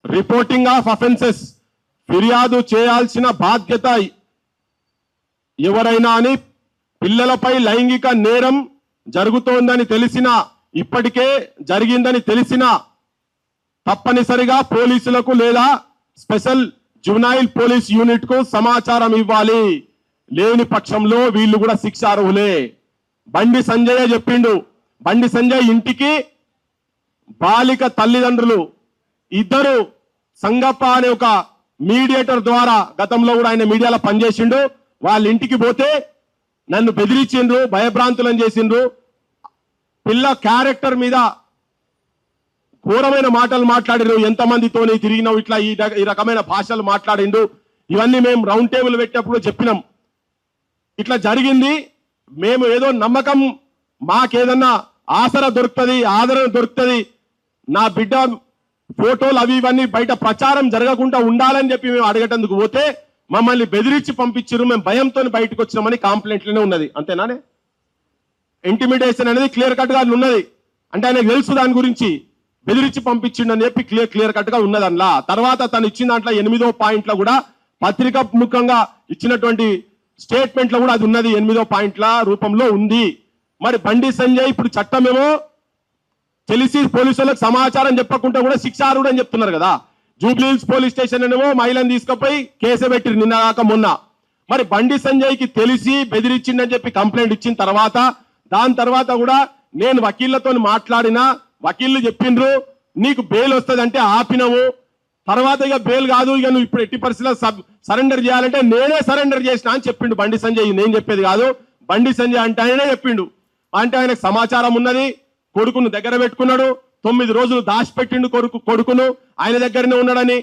Reporting of offences ఫిర్యాదు చేయాల్సిన బాధ్యత ఎవరైనా అని పిల్లలపై లైంగిక నేరం జరుగుతోందని తెలిసినా ఇప్పటికే జరిగిందని తెలిసినా తప్పనిసరిగా పోలీసులకు లేదా స్పెషల్ జువెనైల్ పోలీస్ యూనిట్ కు సమాచారం ఇవ్వాలి. లేని పక్షంలో వీళ్ళు కూడా శిక్షార్హులే. బండి సంజయ్ చెప్పిండు. బండి సంజయ్ ఇంటికి బాలిక తల్లిదండ్రులు ఇద్దరు సంగప్ప అనే ఒక మీడియేటర్ ద్వారా గతంలో కూడా ఆయన మీడియాలో పనిచేసిండు. వాళ్ళ ఇంటికి పోతే నన్ను బెదిరించిండ్రు, భయభ్రాంతులను చేసిండ్రు. పిల్ల క్యారెక్టర్ మీద ఘోరమైన మాటలు మాట్లాడిండ్రు. ఎంతమందితోని తిరిగినావు, ఇట్లా ఈ రకమైన భాషలు మాట్లాడిండు. ఇవన్నీ మేము రౌండ్ టేబుల్ పెట్టినప్పుడు చెప్పినాం. ఇట్లా జరిగింది. మేము ఏదో నమ్మకం, మాకేదన్నా ఆసరా దొరుకుతుంది, ఆదరణ దొరుకుతుంది, నా బిడ్డ ఫోటోలు అవి ఇవన్నీ బయట ప్రచారం జరగకుండా ఉండాలని చెప్పి మేము అడగటందుకు పోతే మమ్మల్ని బెదిరించి పంపించారు. మేము భయంతో బయటకు వచ్చినామని కంప్లైంట్లోనే ఉన్నది. అంతేనానే? ఇంటిమిడేషన్ అనేది క్లియర్ కట్ గా ఉన్నది. అంటే ఆయనకు తెలుసు దాని గురించి, బెదిరించి పంపించిండు అని చెప్పి క్లియర్ కట్ గా ఉన్నది. అందులో తర్వాత తను ఇచ్చిన దాంట్లో 8వ పాయింట్లో కూడా పత్రికా ముఖంగా ఇచ్చినటువంటి స్టేట్మెంట్ లో కూడా అది ఉన్నది. 8వ పాయింట్ల రూపంలో ఉంది. మరి బండి సంజయ్ ఇప్పుడు చట్టమేమో తెలిసి పోలీసులకు సమాచారం చెప్పకుండా కూడా శిక్షార్హుడు అని చెప్తున్నారు కదా. జూబ్లీహిల్స్ పోలీస్ స్టేషన్ ఏమో మహిళను తీసుకుపోయి కేసు పెట్టి నిన్న మొన్న. మరి బండి సంజయ్ కి తెలిసి బెదిరించిండని చెప్పి కంప్లైంట్ ఇచ్చిన తర్వాత దాని తర్వాత కూడా నేను వకీళ్లతో మాట్లాడినా, వకీళ్లు చెప్పిండ్రు నీకు బెయిల్ వస్తుంది అంటే ఆపినవు. తర్వాత ఇక బెయిల్ కాదు, ఇక నువ్వు ఇప్పుడు ఎట్టి పరిస్థితుల్లో సరెండర్ చేయాలంటే నేనే సరెండర్ చేసిన అని చెప్పిండు బండి సంజయ్. నేను చెప్పేది కాదు, బండి సంజయ్ అంటే ఆయనే చెప్పిండు. అంటే ఆయనకు సమాచారం ఉన్నది. కొడుకును దగ్గర పెట్టుకున్నాడు. 9 రోజులు దాచిపెట్టిండు కొడుకును, ఆయన దగ్గరనే ఉన్నాడని.